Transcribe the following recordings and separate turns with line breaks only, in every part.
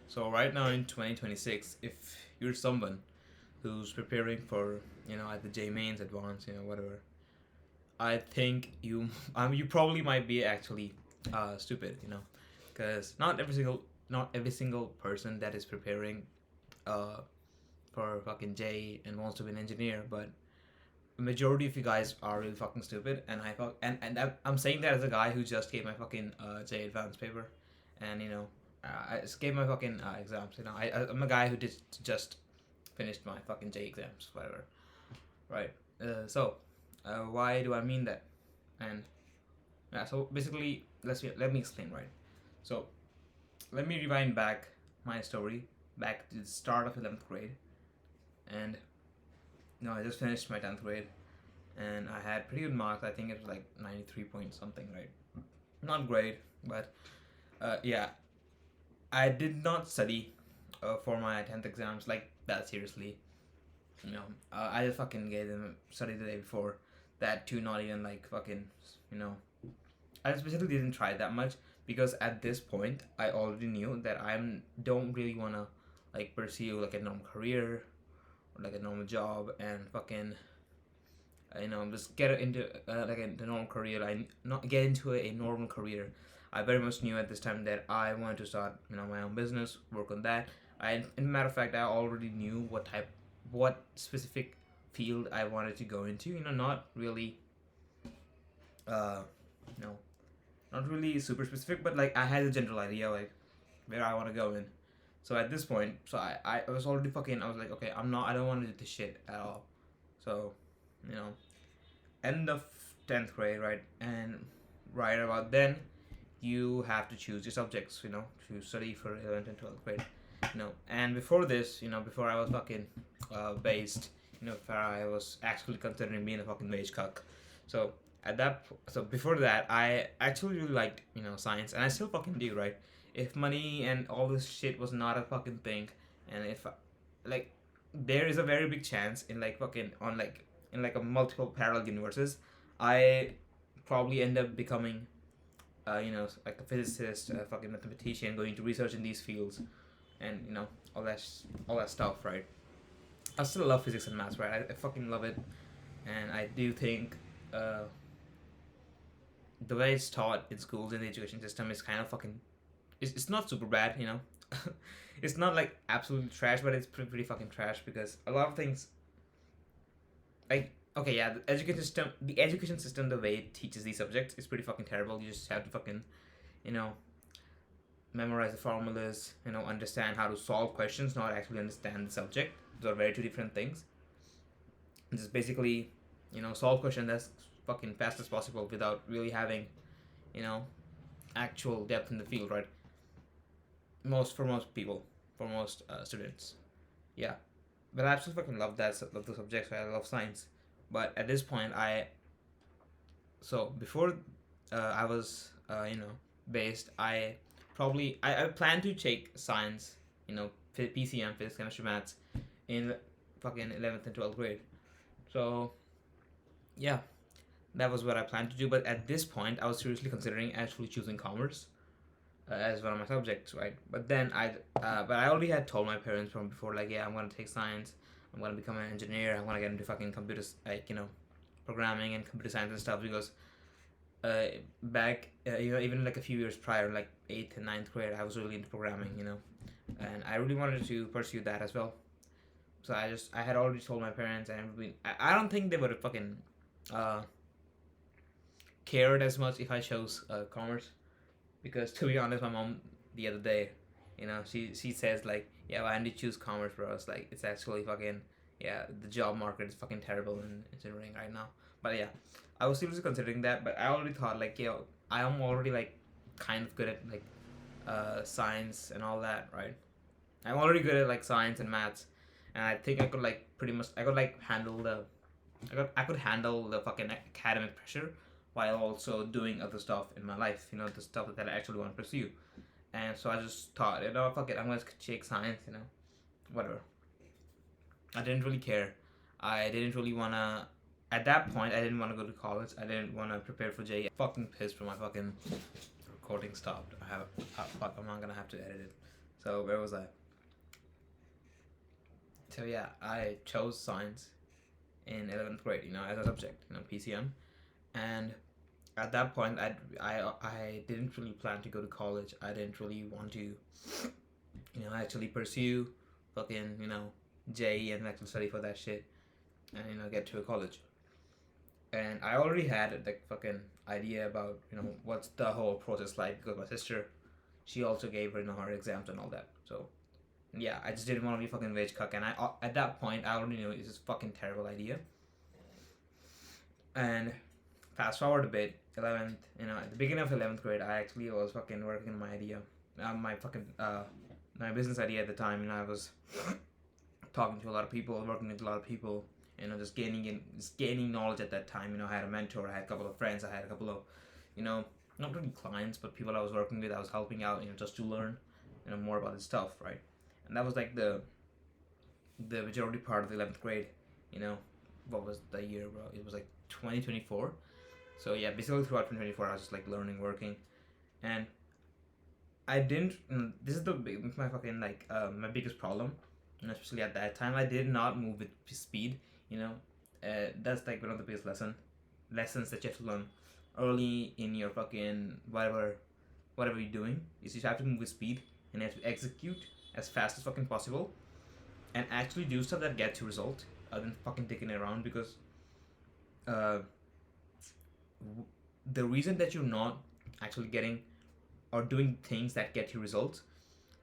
So right now in 2026, if you're someone who's preparing for, at the J mains, advanced, whatever, I think you probably might be actually stupid, because not every single person that is preparing uh for fucking J and wants to be an engineer, but the majority of you guys are really fucking stupid, and I'm saying that as a guy who just gave my fucking J advanced paper, and I just gave my fucking exams. I'm a guy who just finished my fucking J exams, whatever, right? So why do I mean that? And yeah, so basically, let me explain, right? So let me rewind back my story back to the start of 11th grade, and I just finished my 10th grade, and I had pretty good marks. I think it was like 93 point something, right? Not great, but yeah, I did not study for my 10th exams like that seriously. I just fucking gave them study the day before. That too, not even like fucking, you know. I just basically didn't try that much because at this point I already knew that I don't really wanna like pursue like a normal career or like a normal job and fucking just get into like a normal career. I not get into a normal career. I very much knew at this time that I wanted to start my own business, work on that. In a matter of fact, I already knew what specific field I wanted to go into. Not really, uh, you know, not really super specific, but like I had a general idea like where I want to go in. So at this point, I was already fucking. I was like, okay, I don't want to do this shit at all. So, you know, end of 10th grade, right? And right about then, you have to choose your subjects, to study for 11th and 12th grade. And before this, before I was fucking based, before I was actually considering being a fucking wage cuck. So so before that, I actually really liked, science, and I still fucking do, right? If money and all this shit was not a fucking thing, and if like there is a very big chance in like fucking on like in like a multiple parallel universes, I probably end up becoming like a physicist, a fucking mathematician, going to research in these fields, and all that stuff, right? I still love physics and maths, right? I fucking love it, and I do think uh, the way it's taught in schools and the education system is kind of fucking. It's not super bad. It's not like absolutely trash, but it's pretty fucking trash because a lot of things like okay, yeah, the education system, the way it teaches these subjects is pretty fucking terrible. You just have to fucking you know memorize the formulas, understand how to solve questions, not actually understand the subject. Those are very two different things. Just basically, solve questions as fucking fast as possible without really having, you know, actual depth in the field, right? For most people, for most students, yeah. But I absolutely fucking love the subjects. Right? I love science, but at this point, before I was based, I plan to take science, PCM, physics, chemistry, maths, in fucking 11th and 12th grade. So yeah, that was what I planned to do. But at this point, I was seriously considering actually choosing commerce as one of my subjects, right? But I already had told my parents from before, like, yeah, I'm gonna take science. I'm gonna become an engineer. I'm gonna get into fucking computers, like programming and computer science and stuff because uh, back, even like a few years prior, like 8th and 9th grade, I was really into programming, and I really wanted to pursue that as well. So I had already told my parents, and I don't think they would have fucking uh, cared as much if I chose commerce, because to be honest, my mom the other day, she says like, yeah, why didn't you choose commerce, bro? It's like it's actually fucking yeah, the job market is fucking terrible in engineering right now. But yeah, I was seriously considering that, but I already thought like, I am already like kind of good at like science and all that, right? I'm already good at like science and maths, and I think I could like pretty much I could like handle the I could handle the fucking academic pressure while also doing other stuff in my life, the stuff that I actually want to pursue. And so I just thought, fuck it, I'm gonna take science, whatever. I didn't really care. I didn't really wanna. At that point, I didn't want to go to college. I didn't want to prepare for JEE. Fucking pissed for my fucking recording stopped. Fuck, I'm not gonna have to edit it. So where was I? So yeah, I chose science in 11th grade, as a subject, PCM. And at that point, I didn't really plan to go to college. I didn't really want to, actually pursue fucking, JEE and actually study for that shit and, get to a college. And I already had the fucking idea about, what's the whole process like, because my sister, she also gave her, her exams and all that. So yeah, I just didn't want to be fucking rage cuck, and at that point I already knew it's a fucking terrible idea. And fast forward a bit, 11th, at the beginning of 11th grade, I actually was fucking working on my idea, my business idea at the time. I was talking to a lot of people, working with a lot of people, just gaining knowledge at that time. I had a mentor, I had a couple of friends, I had a couple of, not really clients, but people I was working with, I was helping out, just to learn, more about this stuff, right? And that was like the majority part of the 11th grade. What was the year, bro? It was like 2024. So yeah, basically throughout 2024, I was just like learning, working, and I didn't. This is my fucking my biggest problem, and especially at that time, I did not move with speed. That's like one of the biggest lessons that you have to learn early in your fucking whatever you're doing, is you have to move with speed and you have to execute as fast as fucking possible and actually do stuff that gets you result other than fucking dicking around. Because the reason that you're not actually getting or doing things that get you results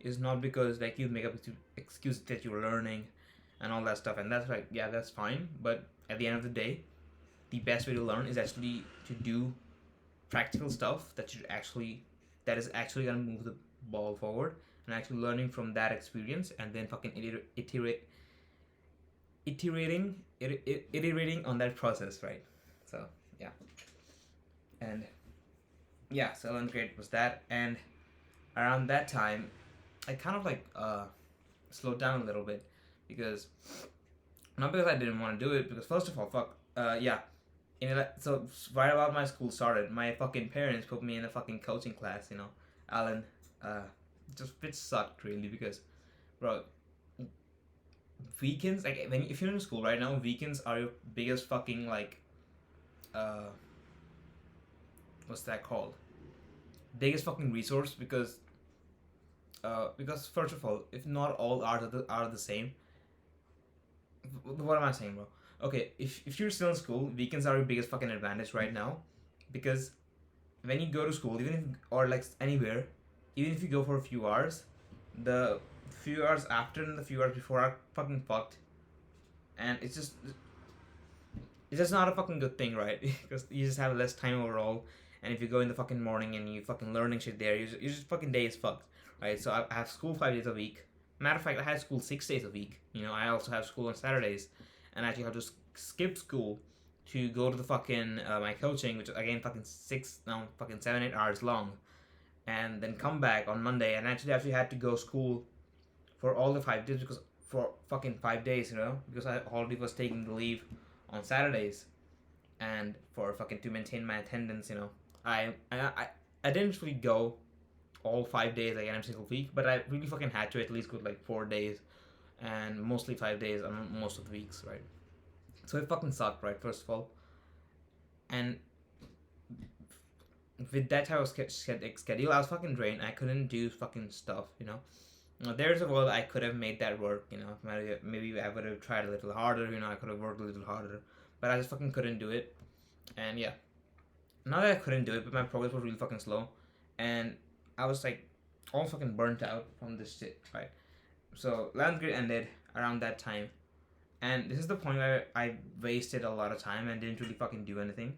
is not because like you make up excuse that you're learning and all that stuff, and that's like, yeah, that's fine, but at the end of the day, the best way to learn is actually to do practical stuff that is actually gonna move the ball forward, and actually learning from that experience, and then fucking iterating on that process, right? So yeah, and yeah, so 11th grade was that, and around that time, I kind of slowed down a little bit, because not because I didn't want to do it, because first of all, so right about my school started, my fucking parents put me in a fucking coaching class, Alan, just which sucked really, because, bro, weekends, like if you're in school right now, weekends are your biggest fucking what's that called? Biggest fucking resource, because first of all, if not all are the same. What am I saying, bro? Okay, if you're still in school, weekends are your biggest fucking advantage right now, because when you go to school, anywhere, even if you go for a few hours, the few hours after and the few hours before are fucking fucked, and it's just not a fucking good thing, right? Because you just have less time overall, and if you go in the fucking morning and you fucking learning shit there, you just fucking day is fucked, right? So I have school 5 days a week. Matter of fact, I had school 6 days a week. I also have school on Saturdays, and I actually have to skip school to go to the fucking my coaching, which again fucking 7-8 hours long, and then come back on Monday, and actually had to go school for all the 5 days, because for fucking 5 days, because I already was taking the leave on Saturdays, and for fucking to maintain my attendance, I didn't really go all 5 days like every single week, but I really fucking had to at least go 4 days, and mostly 5 days on most of the weeks, right? So it fucking sucked, right? First of all, and with that type of schedule, I was fucking drained. I couldn't do fucking stuff, There's a world I could have made that work, Maybe I would have tried a little harder, I could have worked a little harder, but I just fucking couldn't do it. And yeah, not that I couldn't do it, but my progress was really fucking slow, and I was all fucking burnt out from this shit, right? So 11th grade ended around that time, and this is the point where I wasted a lot of time and didn't really fucking do anything,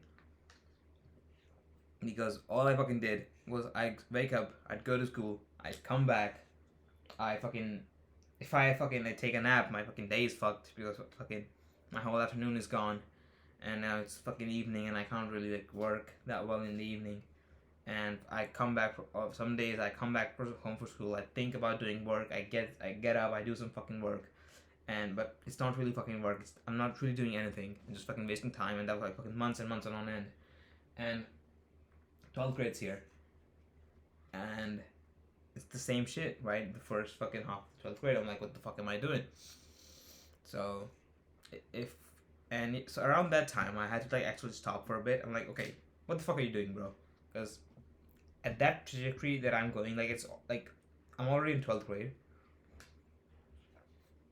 because all I fucking did was I'd wake up, I'd go to school, I'd come back, if I fucking take a nap, my fucking day is fucked, because fucking my whole afternoon is gone, and now it's fucking evening, and I can't really work that well in the evening. And I come back some days I come back home for school, I think about doing work, I get up, I do some fucking work, but it's not really fucking work. I'm not really doing anything. I'm just fucking wasting time, and that was fucking months and months on end. And 12th grade's here, and it's the same shit, right? The first fucking half of 12th grade, I'm like, what the fuck am I doing? So, if so around that time, I had to like actually stop for a bit. I'm like, okay, what the fuck are you doing, bro? Because at that trajectory that I'm going, like it's like I'm already in 12th grade,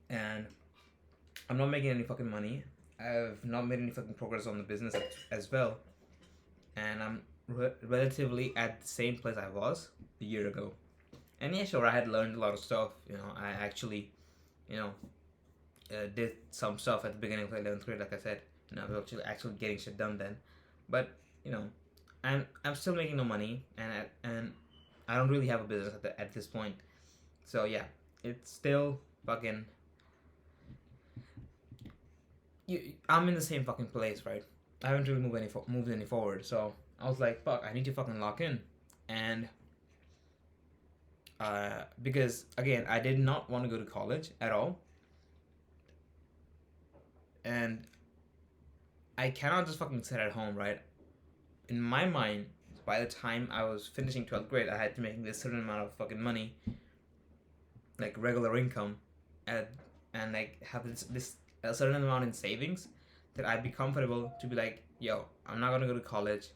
and I'm not making any fucking money. I've not made any fucking progress on the business as well, and I'm relatively at the same place I was a year ago. And yeah, sure, I had learned a lot of stuff. I actually, you know, did some stuff at the beginning of 11th grade, like I said. I was actually getting shit done then. But you know, I'm still making no money, and I don't really have a business at this point. So yeah, it's still fucking. I'm in the same fucking place, right? I haven't really moved any forward. So I was like, fuck, I need to fucking lock in, and because again, I did not want to go to college at all, and I cannot just fucking sit at home, right? In my mind, by the time I was finishing 12th grade, I had to make this certain amount of fucking money, like regular income, and like have this a certain amount in savings that I'd be comfortable to be like, yo, I'm not gonna go to college,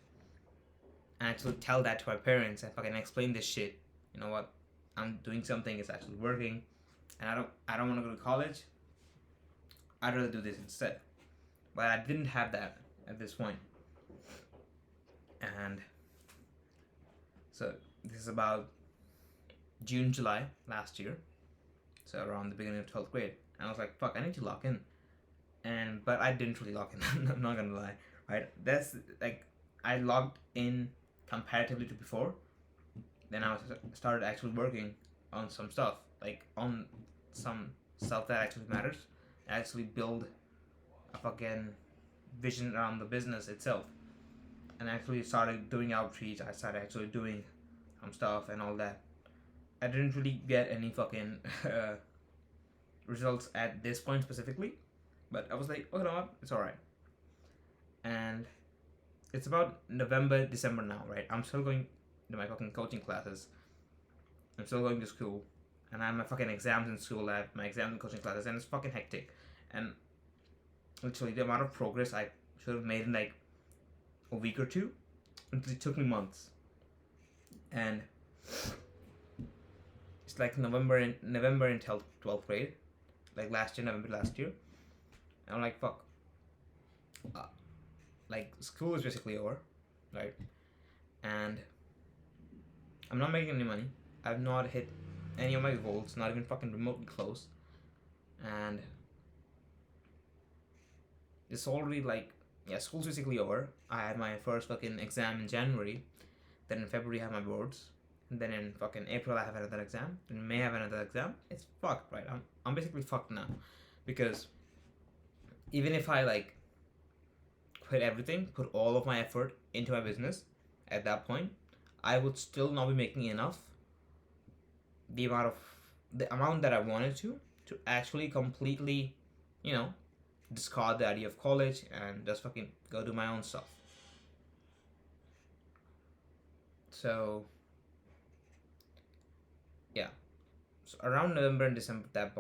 and actually tell that to my parents and fucking explain this shit. You know what? I'm doing something, it's actually working, and I don't want to go to college. I'd rather do this instead. But I didn't have that at this point. And so this is about June, July last year. So around the beginning of 12th grade. And I was like, fuck, I need to lock in. But I didn't really lock in, I'm not gonna lie. Right? That's like, I logged in comparatively to before. Then I started actually working on some stuff. Like on some stuff that actually matters. I actually build a fucking vision around the business itself, and actually started doing outreach. I started actually doing some stuff and all that. I didn't really get any fucking results at this point specifically, but I was like, oh, you know what, it's alright. And it's about November, December now, right? I'm still going to my fucking coaching classes. I'm still going to school, and I have my fucking exams in school. I have my exams and coaching classes, and it's fucking hectic. And literally, the amount of progress I should have made in like a week or two, it took me months. And it's like November in 12th grade, like November last year. And I'm like, fuck. Like, school is basically over, right? And I'm not making any money. I've not hit any of my goals, not even fucking remotely close. And it's already like, yeah, school's basically over. I had my first fucking exam in January. Then in February I have my boards. And then in fucking April I have another exam. In May I have another exam. It's fucked, right? I'm basically fucked now. Because even if I like quit everything, put all of my effort into my business at that point, I would still not be making enough the amount that I wanted to actually completely, discard the idea of college and just fucking go do my own stuff. So yeah, so around November and December at that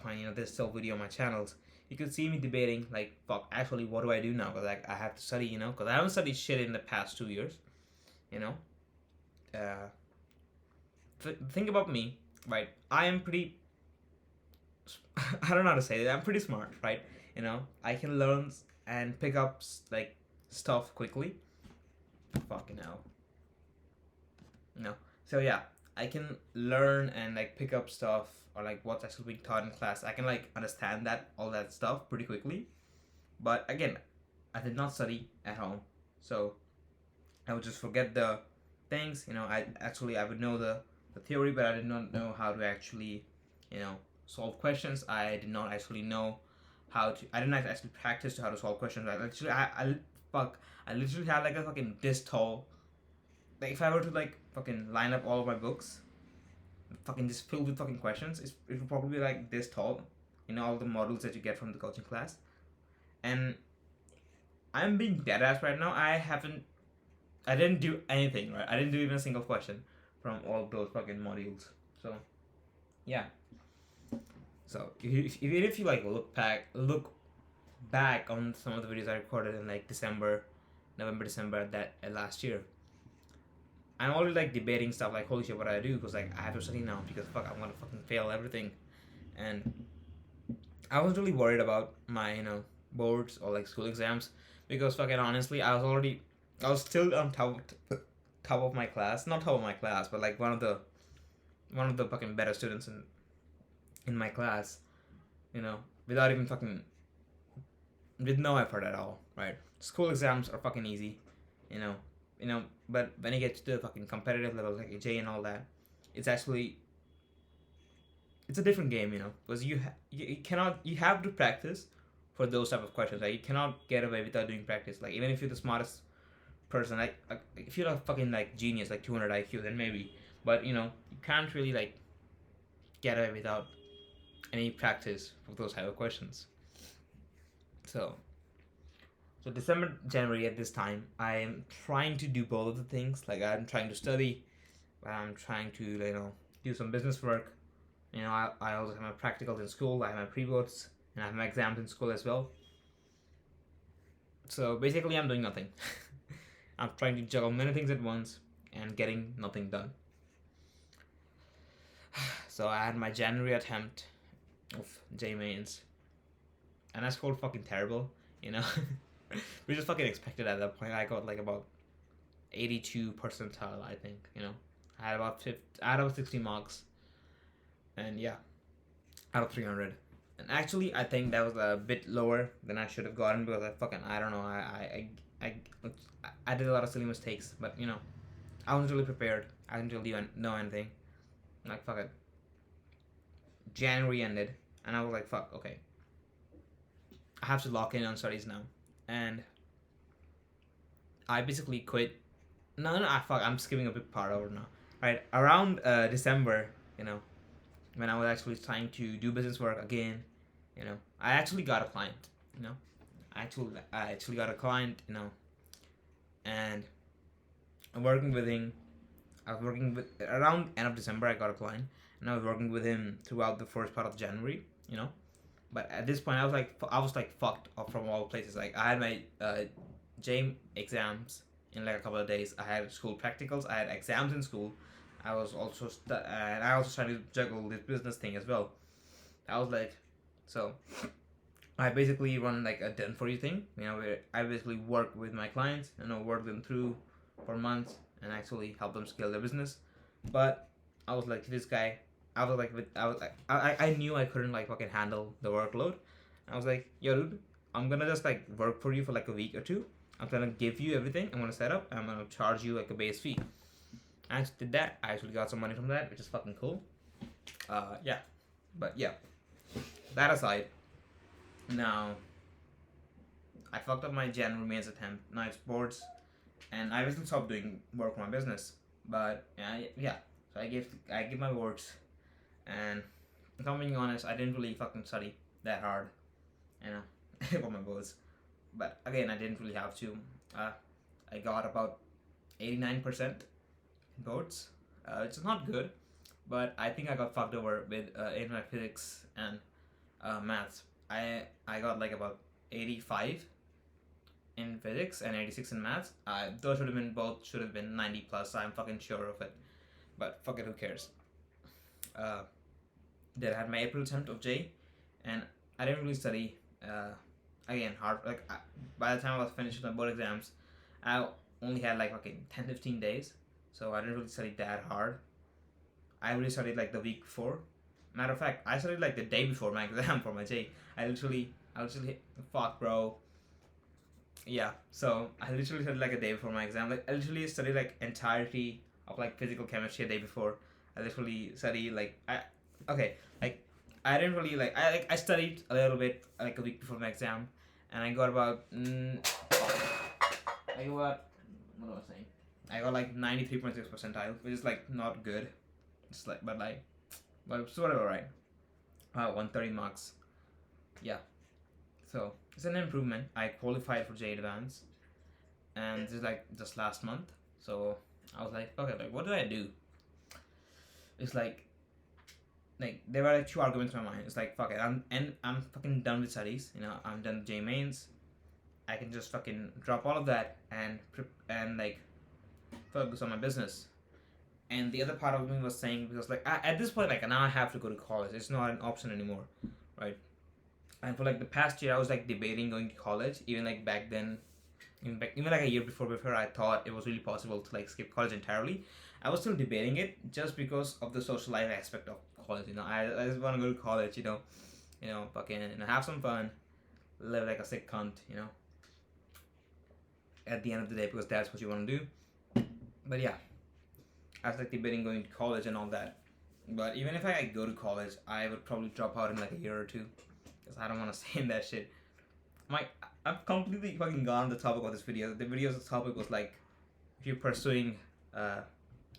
point, there's still video on my channels. You could see me debating like, fuck, actually, what do I do now? Because like I have to study, because I haven't studied shit in the past 2 years. Think about me, right? I am pretty. I don't know how to say it. I'm pretty smart, right? I can learn and pick up like stuff quickly. Fucking hell. So yeah, I can learn and like pick up stuff or like what's actually being taught in class. I can like understand all that stuff pretty quickly. But again, I did not study at home, so I would just forget the things. I would know the theory, but I did not know how to actually, solve questions. I did not actually know I didn't actually practice how to solve questions. I literally had like a fucking this tall. Like if I were to like fucking line up all of my books, fucking just filled with fucking questions, it would probably be like this tall. All the models that you get from the coaching class. And I'm being dead ass right now. I didn't do anything, right? I didn't do even a single question from all those fucking modules. So yeah. So even if you like look back on some of the videos I recorded in like November, December that last year, I'm already like debating stuff like holy shit, what do I do? Because like I have to study now because fuck, I'm gonna fucking fail everything, and I was really worried about my boards or like school exams because fucking honestly, I was still on top of my class, not top of my class, but like one of the fucking better students in my class, without even fucking with no effort at all, right? School exams are fucking easy, you know, but when you get to the fucking competitive level like JEE and all that, it's actually it's a different game, because you cannot you have to practice for those type of questions. Like you cannot get away without doing practice. Like even if you're the smartest person, like if you're a fucking like genius, like 200 IQ, then maybe. But you can't really like get away without any practice for those type of questions. So December, January at this time, I'm trying to do both of the things. Like I'm trying to study, but I'm trying to do some business work. I also have my practicals in school. I have my pre-boards and I have my exams in school as well. So basically, I'm doing nothing. I'm trying to juggle many things at once and getting nothing done. So I had my January attempt of JEE mains, and I scored fucking terrible. Which is fucking expected at that point. I got like about 82 percentile, I think. I had about 50, out of 60 marks, and yeah, out of 300. And actually, I think that was a bit lower than I should have gotten because I don't know. I did a lot of silly mistakes, but I wasn't really prepared. I didn't really know anything. Like fuck it. January ended, and I was like, fuck, okay. I have to lock in on studies now, and I basically quit. No, fuck. I'm skipping a big part over now. Right around December, when I was actually trying to do business work again, I actually got a client. I actually got a client. And I'm working with him. I was working with around end of December. I got a client, and I was working with him throughout the first part of January. But at this point, I was like fucked up from all places. Like I had my JEE exams in like a couple of days. I had school practicals. I had exams in school. I was also and I also trying to juggle this business thing as well. I was like, so I basically run like a done for you thing. Where I basically work with my clients. Work them through for months and actually help them scale their business. But I was like, this guy. I knew I couldn't like fucking handle the workload. I was like, yo, dude, I'm gonna just like work for you for like a week or two. I'm gonna give you everything. I'm gonna set up. And I'm gonna charge you like a base fee. I actually did that. I actually got some money from that, which is fucking cool. Yeah, but yeah. That aside, now I fucked up my January mains attempt. Now it's boards, and I basically stopped doing work on my business. But yeah. So I give my boards. And if I'm being honest, I didn't really fucking study that hard, for my boards. But again, I didn't really have to. I got about 89% in boards, which is not good, but I think I got fucked over with in my physics and maths. I got like about 85 in physics and 86 in maths. Those should have been 90 plus. I'm fucking sure of it. But fuck it, who cares? Then I had my April attempt of JEE, and I didn't really study. Again, hard. Like by the time I was finished with my board exams, I only had like fucking 10-15 days, so I didn't really study that hard. I really studied like the week before. Matter of fact, I studied like the day before my exam for my JEE. I literally, fuck, bro. Yeah, so I literally studied like a day before my exam. Like I literally studied like entirety of like physical chemistry a day before. I literally studied like I didn't really like I studied a little bit like a week before my exam, and I got about I got what was I saying? I got like 93.6 percentile, which is like not good. It's like but it's whatever, right? 130 marks. Yeah. So it's an improvement. I qualified for JEE Advance, and this is like just last month. So I was like, okay, like what do I do? it's like there were like two arguments in my mind. It's like fuck it, I'm fucking done with studies. You know, I'm done with J mains. I can just fucking drop all of that and like focus on my business. And the other part of me was saying, because like at this point, like now I have to go to college. It's not an option anymore, right? And for like the past year, I was like debating going to college. Even like back then, even like a year before I thought it was really possible to like skip college entirely. I was still debating it just because of the social life aspect of college. You know, I just want to go to college. Fucking have some fun, live like a sick cunt. At the end of the day, because that's what you want to do. But yeah, I was like debating going to college and all that. But even if I go to college, I would probably drop out in like a year or two, because I don't want to stay in that shit. I've completely fucking gone the topic of this video. The video's topic was like, if you're pursuing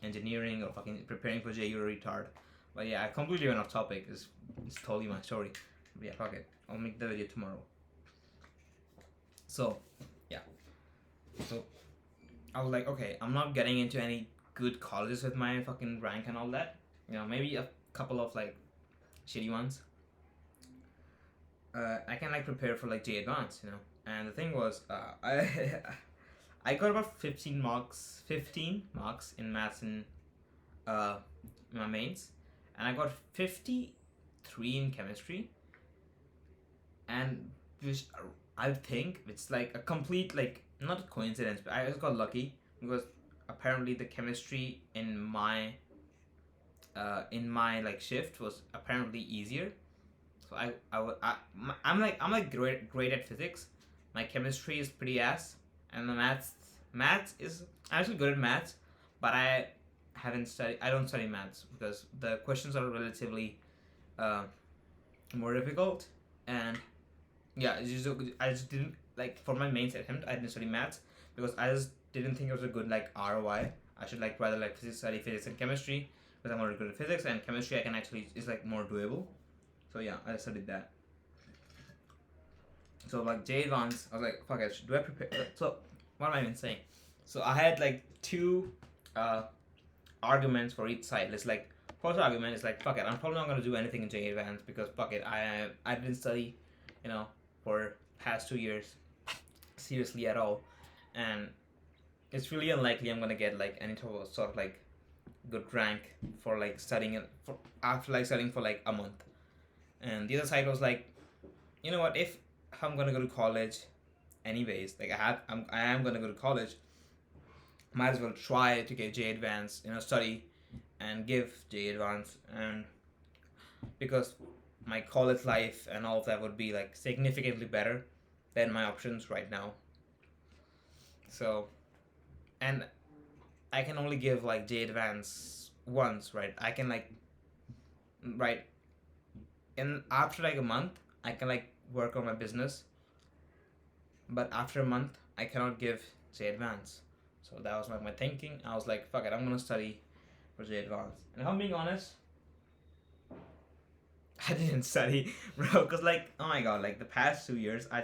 engineering or fucking preparing for JEE, you're a retard. But yeah, I completely went off topic. It's totally my story. But yeah, fuck it. I'll make the video tomorrow. So, yeah. So, I was like, okay, I'm not getting into any good colleges with my fucking rank and all that. Maybe a couple of like shitty ones. I can like prepare for like JEE Advanced, And the thing was, I got about 15 marks in maths and my mains, and I got 53 in chemistry, and which I think it's like a complete like not a coincidence, but I just got lucky because apparently the chemistry in my like shift was apparently easier. So I'm like great at physics. My chemistry is pretty ass, and the maths is I'm actually good at maths, but I don't study maths because the questions are relatively more difficult, and yeah, I just didn't like for my mains attempt. I didn't study maths because I just didn't think it was a good like ROI. I should like rather like study physics and chemistry because I'm already good at physics, and chemistry I can actually is like more doable. So yeah, I studied that. So like JEE Advanced, I was like, fuck it, do I prepare? So what am I even saying? So I had like two arguments for each side. It's like first argument is like, fuck it, I'm probably not gonna do anything in JEE Advanced because fuck it, I didn't study, for past 2 years seriously at all, and it's really unlikely I'm gonna get like any sort of like good rank for like studying it for after like studying for like a month. And the other side was like, you know what, if I'm gonna go to college anyways, like I am gonna go to college, might as well try to get JEE Advanced, study and give JEE Advanced, and because my college life and all of that would be like significantly better than my options right now. So, and I can only give like JEE Advanced once, right? I can like, right, and after like a month, I can like work on my business, but after a month, I cannot give JEE Advanced. So that was like my thinking. I was like, fuck it, I'm gonna study for JEE Advanced. And if I'm being honest, I didn't study, bro, because like, oh my god, like the past 2 years, I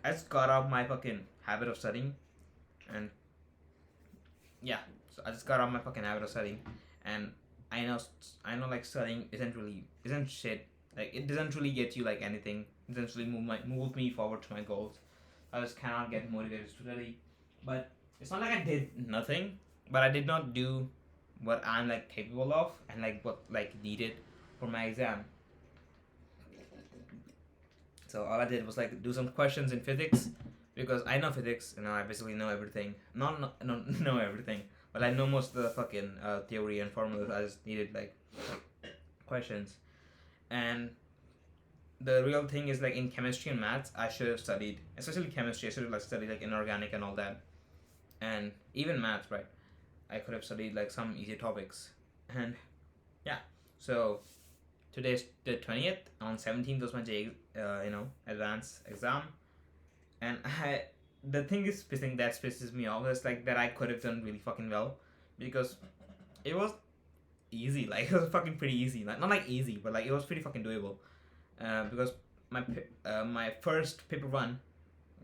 just got out my fucking habit of studying, and yeah, so I just got out my fucking habit of studying, and I know like studying isn't shit. Like it doesn't really get you like anything. It doesn't really move me forward to my goals. I just cannot get motivated to study. But it's not like I did nothing, but I did not do what I'm like capable of and like what like needed for my exam. So all I did was like do some questions in physics because I know physics. I basically know everything. Not know everything, but I know most of the fucking theory and formulas. I just needed like questions. And the real thing is like in chemistry and maths, I should have studied, especially chemistry. I should have like studied like inorganic and all that, and even maths, right? I could have studied like some easy topics, and yeah. So today's the 20th. On 17th was my JEE, advanced exam, and the thing is that pisses me off is like that I could have done really fucking well, because it was easy. Like it was fucking pretty easy. Like not like easy, but like it was pretty fucking doable. Because my first paper one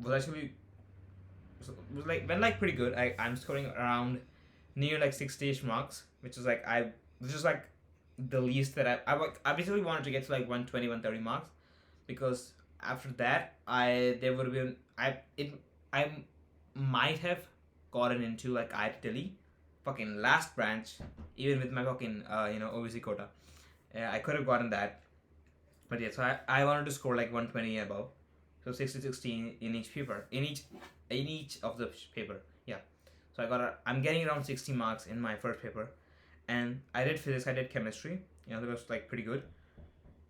was actually went like pretty good. I'm scoring around near like 60ish marks, which is like the least that I basically wanted to get to like 120, 130 marks, because after that there would have been I might have gotten into like IIT fucking last branch, even with my fucking OBC quota. Yeah, I could have gotten that, but yeah. So I wanted to score like 120 above, so 60 60 in each paper, in each of the paper. Yeah. So I'm getting around 60 marks in my first paper, and I did physics, I did chemistry. That was like pretty good.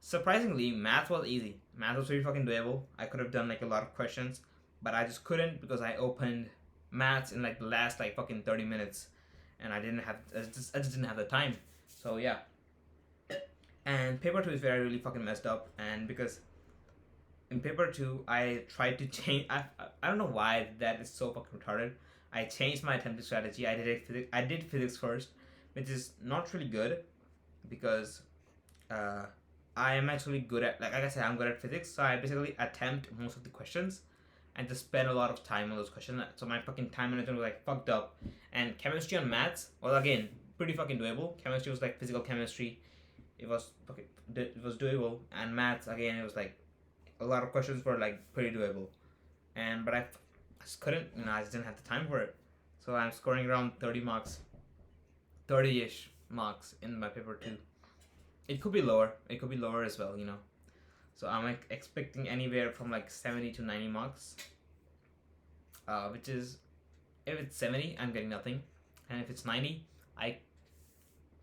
Surprisingly, math was easy. Math was pretty fucking doable. I could have done like a lot of questions, but I just couldn't because I opened maths in like the last like fucking 30 minutes, and I just didn't have the time. So yeah. And paper two is where I really fucking messed up, and because in paper two I tried to change. I don't know why that is so fucking retarded. I changed my attempted strategy. I did physics first, which is not really good, because I am actually good at, like I said, I'm good at physics. So I basically attempt most of the questions and just spend a lot of time on those questions. So my fucking time management was like fucked up. And chemistry and maths, well, again, pretty fucking doable. Chemistry was like physical chemistry. It was doable, and maths again, it was like a lot of questions were like pretty doable. But I just couldn't, I just didn't have the time for it. So I'm scoring around 30 marks, 30-ish marks in my paper two. It could be lower. It could be lower as well, So I'm like expecting anywhere from like 70 to 90 marks. Which is, if it's 70, I'm getting nothing, and if it's 90, I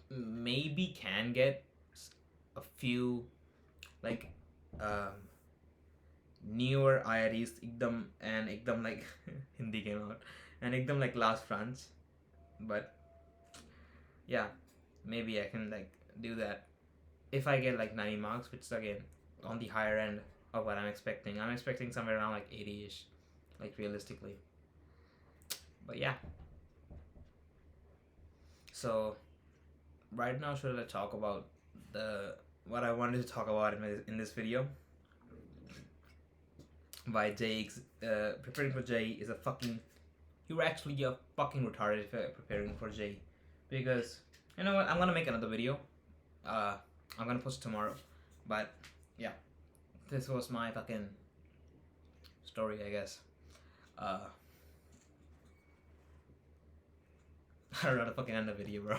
maybe can get a few like newer IITs, ekdam like Hindi came out, and ekdam like last branch, but yeah, maybe I can like do that if I get like 90 marks, which is again on the higher end of what I'm expecting. I'm expecting somewhere around like 80-ish, like realistically. But yeah. So right now, should I talk about what I wanted to talk about in this video? Why preparing for JEE is a fucking, you're actually a fucking retarded if you're preparing for JEE, because you know what, I'm gonna make another video. I'm gonna post it tomorrow, but yeah, this was my fucking story, I guess. I don't know how to fucking end the video, bro.